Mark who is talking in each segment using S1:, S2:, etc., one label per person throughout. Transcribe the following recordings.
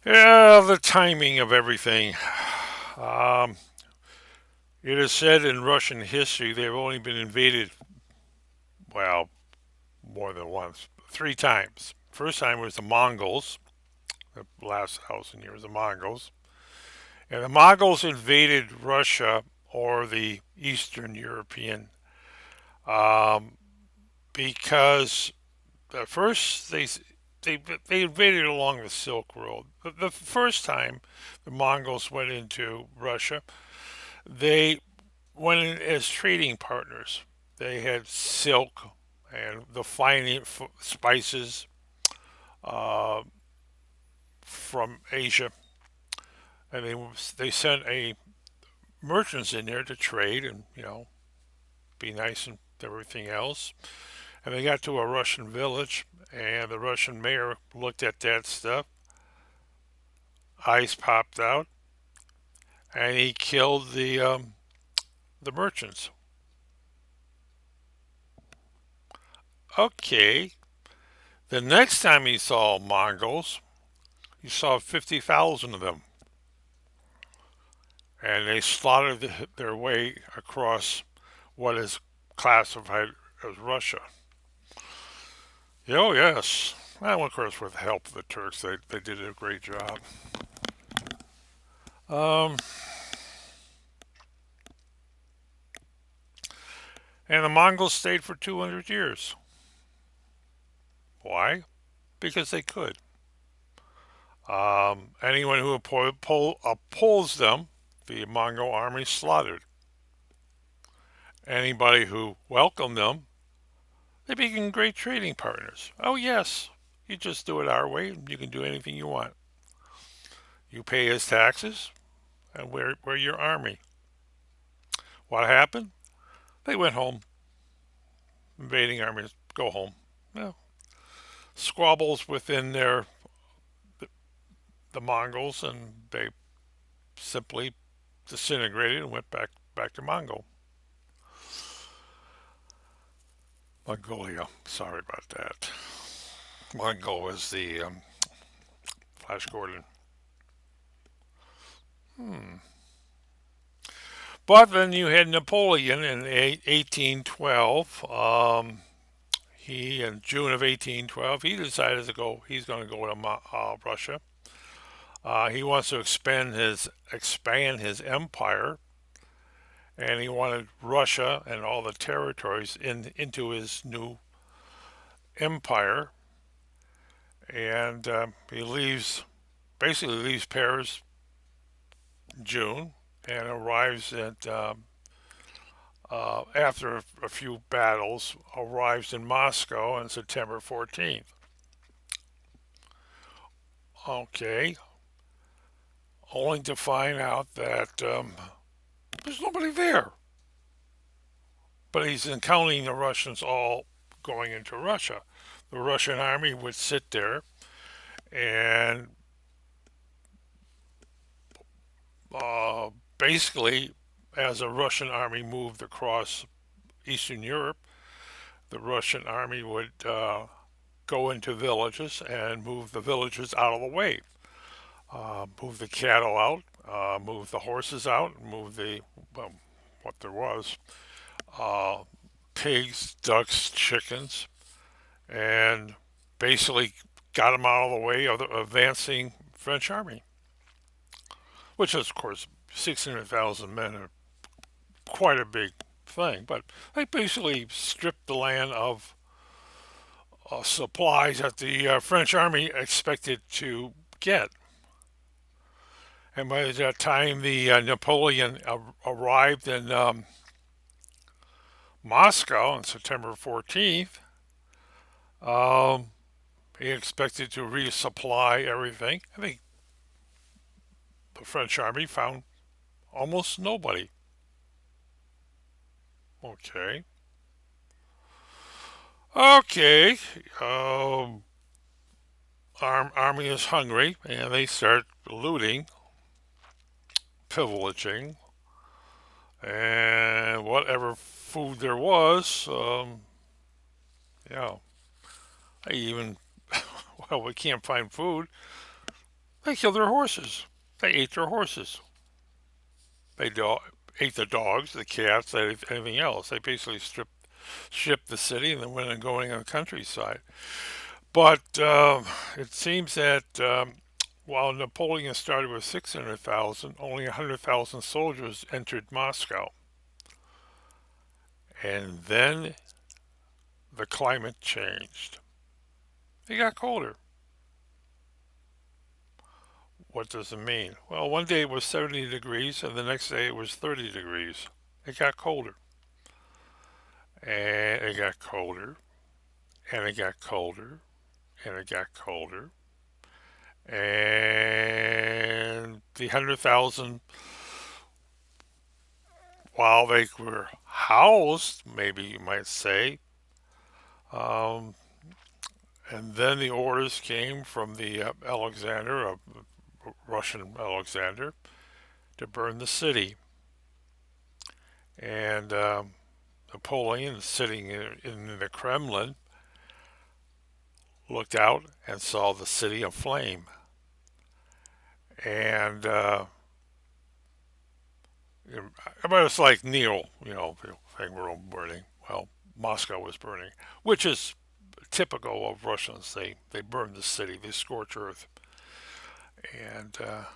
S1: Yeah, the timing of everything. Um, it is said in Russian history they've only been invaded, well, more than once, three times. First time was the Mongols, the last 1,000 years, the Mongols. And the Mongols invaded Russia or the Eastern European um, because at first they they invaded along the Silk Road. The first time the Mongols went into Russia, they went in as trading partners. They had silk and the fine spices uh, from Asia, and they sent a merchants in there to trade and be nice and everything else. And they got to a Russian village, and the Russian mayor looked at that stuff. Eyes popped out, and he killed the merchants. Okay. The next time he saw Mongols, he saw 50,000 of them, and they slaughtered their way across what is classified as Russia. Oh yes. Well, of course, with the help of the Turks, they did a great job. Um, and the Mongols stayed for 200 years. Why? Because they could. Anyone who opposed them, the Mongol army slaughtered. Anybody who welcomed them, they became great trading partners. Oh, yes, you just do it our way, and you can do anything you want. You pay his taxes, and we're your army. What happened? They went home. Invading armies go home. Well, squabbles within the Mongols, and they simply disintegrated and went back to Mongolia. Sorry about that. Mongol is the Flash Gordon. Hmm. But then you had Napoleon in 1812. He in June of 1812 he decided to go. He's going to go to Russia. He wants to expand his empire, and he wanted Russia and all the territories into his new empire. And he basically leaves Paris in June and arrives at after a few battles, arrives in Moscow on September 14th. Okay, only to find out that there's nobody there. But he's encountering the Russians all going into Russia. The Russian army would sit there and uh, basically, as a Russian army moved across Eastern Europe, the Russian army would go into villages and move the villages out of the way, move the cattle out, move the horses out, move well, what there was, uh, pigs, ducks, chickens, and basically got them out of the way of the advancing French army, which is, of course, 600,000 men are quite a big thing. But they basically stripped the land of supplies that the French army expected to get. And by that time, the Napoleon arrived in Moscow on September 14th. Um, he expected to resupply everything. I think the French army found almost nobody. Okay. Okay. Um, army is hungry, and they start looting, pillaging, and whatever food there was. Yeah. I even, well, we can't find food. They killed their horses. They ate their horses. They ate the dogs, the cats, anything else. They basically shipped the city and then went and going on the countryside. But it seems that while Napoleon started with 600,000, only 100,000 soldiers entered Moscow. And then the climate changed. It got colder. What does it mean? Well, one day it was 70 degrees, and the next day it was 30 degrees. It got colder, and it got colder, and it got colder, and it got colder. And the 100,000, while they were housed, maybe you might say, um, and then the orders came from the Alexander, Russian Alexander, to burn the city. And Napoleon, sitting in the Kremlin, looked out and saw the city aflame. And it's like Neil, thing we're all burning. Well, Moscow was burning, which is typical of Russians. They burn the city, they scorch earth, and the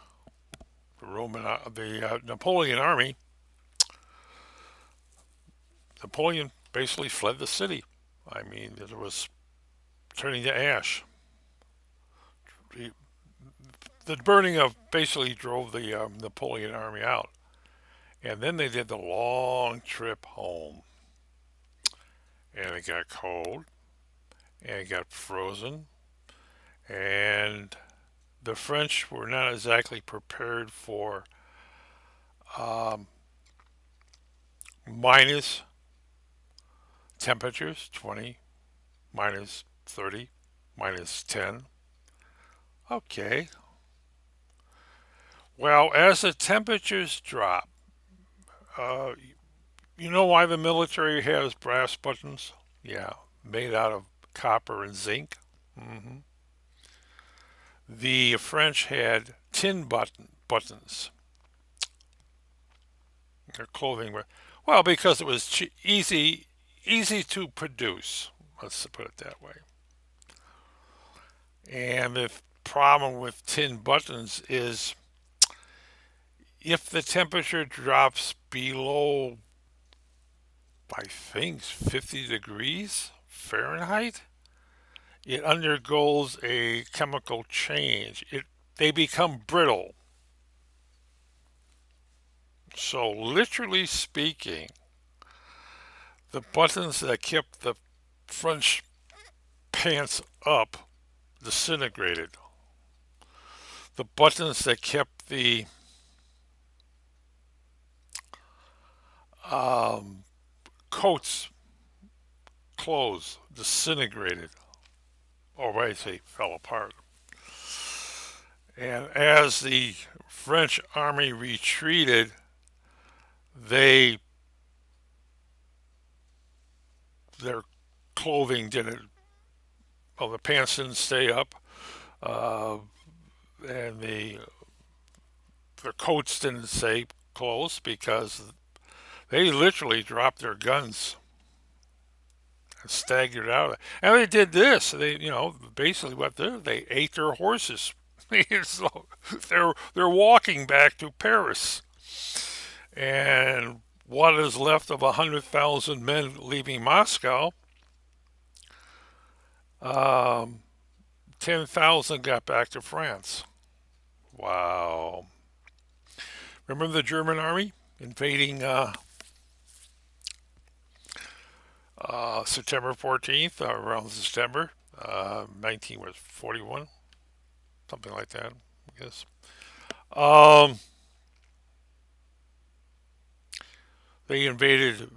S1: Napoleon army, Napoleon basically fled the city. I mean, it was turning to ash. The burning of basically drove the Napoleon army out. And then they did the long trip home. And it got cold, and it got frozen, and the French were not exactly prepared for um, minus temperatures 20, minus 30, minus 10. Okay. Well, as the temperatures drop, uh, you know why the military has brass buttons? Yeah, made out of copper and zinc. hmm The French had tin buttons. Their clothing were well because it was easy to produce. Let's put it that way. And the problem with tin buttons is if the temperature drops below, I think, 50 degrees Fahrenheit, it undergoes a chemical change. They become brittle. So literally speaking, the buttons that kept the French pants up disintegrated. The buttons that kept the um, coats closed disintegrated, or I say fell apart. And as the French army retreated, they their clothing didn't. Well, the pants didn't stay up, uh, and their coats didn't stay closed because they literally dropped their guns and staggered out. And they did this. Basically what they ate their horses. So they're walking back to Paris, and what is left of 100,000 men leaving Moscow, um, 10,000 got back to France. Wow! Remember the German army invading September 14th, around September 19 was 41, something like that, I guess. Um, they invaded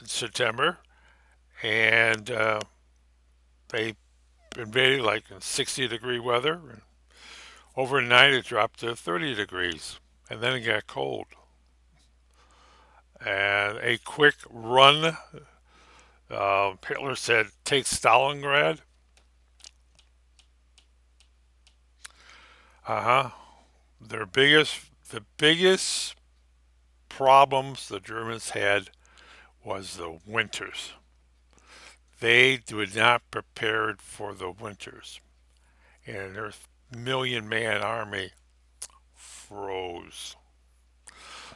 S1: in September, and they invaded like in 60-degree weather. And overnight, it dropped to 30 degrees, and then it got cold. And a quick run, Hitler said, take Stalingrad. Uh-huh. The biggest problems the Germans had was the winters. They were not prepared for the winters, and their million man army froze.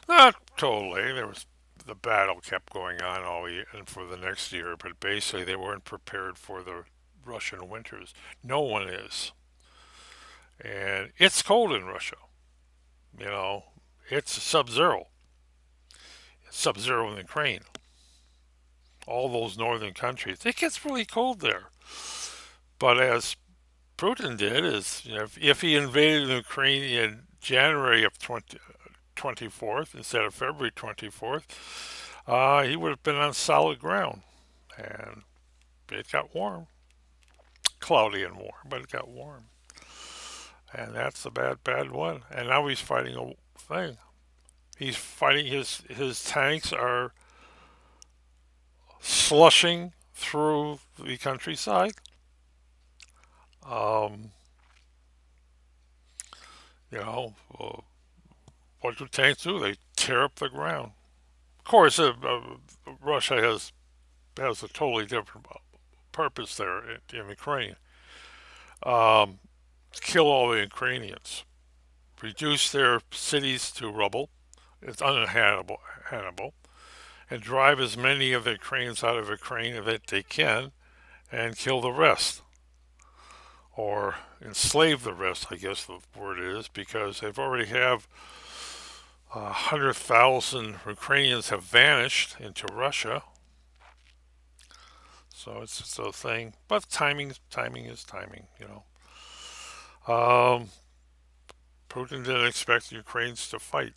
S1: Not totally. There was the battle kept going on all year and for the next year, but basically they weren't prepared for the Russian winters. No one is, and it's cold in Russia. You know, it's sub-zero. It's sub-zero in Ukraine. All those northern countries, it gets really cold there. But as Putin did, is if he invaded Ukraine in January of 24th instead of February 24th, he would have been on solid ground. And it got warm. Cloudy and warm, but it got warm. And that's a bad, bad one. And now he's fighting a thing. He's fighting his tanks are slushing through the countryside. Um, you know, what do tanks do? They tear up the ground. Of course, Russia has a totally different purpose there in Ukraine. Um, kill all the Ukrainians, reduce their cities to rubble. It's uninhabitable, and drive as many of the Ukrainians out of Ukraine as they can, and kill the rest, or enslave the rest. I guess the word is because they've already have 100,000 Ukrainians have vanished into Russia. So it's just a thing. But timing is timing. Um, Putin didn't expect the Ukrainians to fight,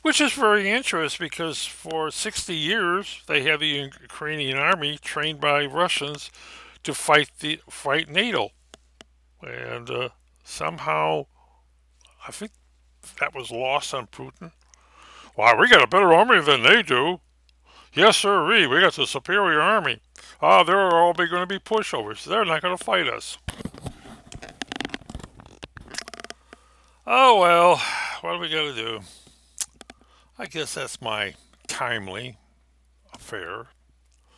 S1: which is very interesting because for 60 years they had the Ukrainian army trained by Russians to fight NATO, and somehow I think that was lost on Putin. Wow, we got a better army than they do. Yes, sir, we got the superior army. They're all going to be pushovers. They're not going to fight us. Oh well, what do we got to do? I guess that's my timely affair.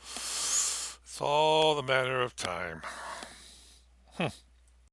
S1: It's all the matter of time.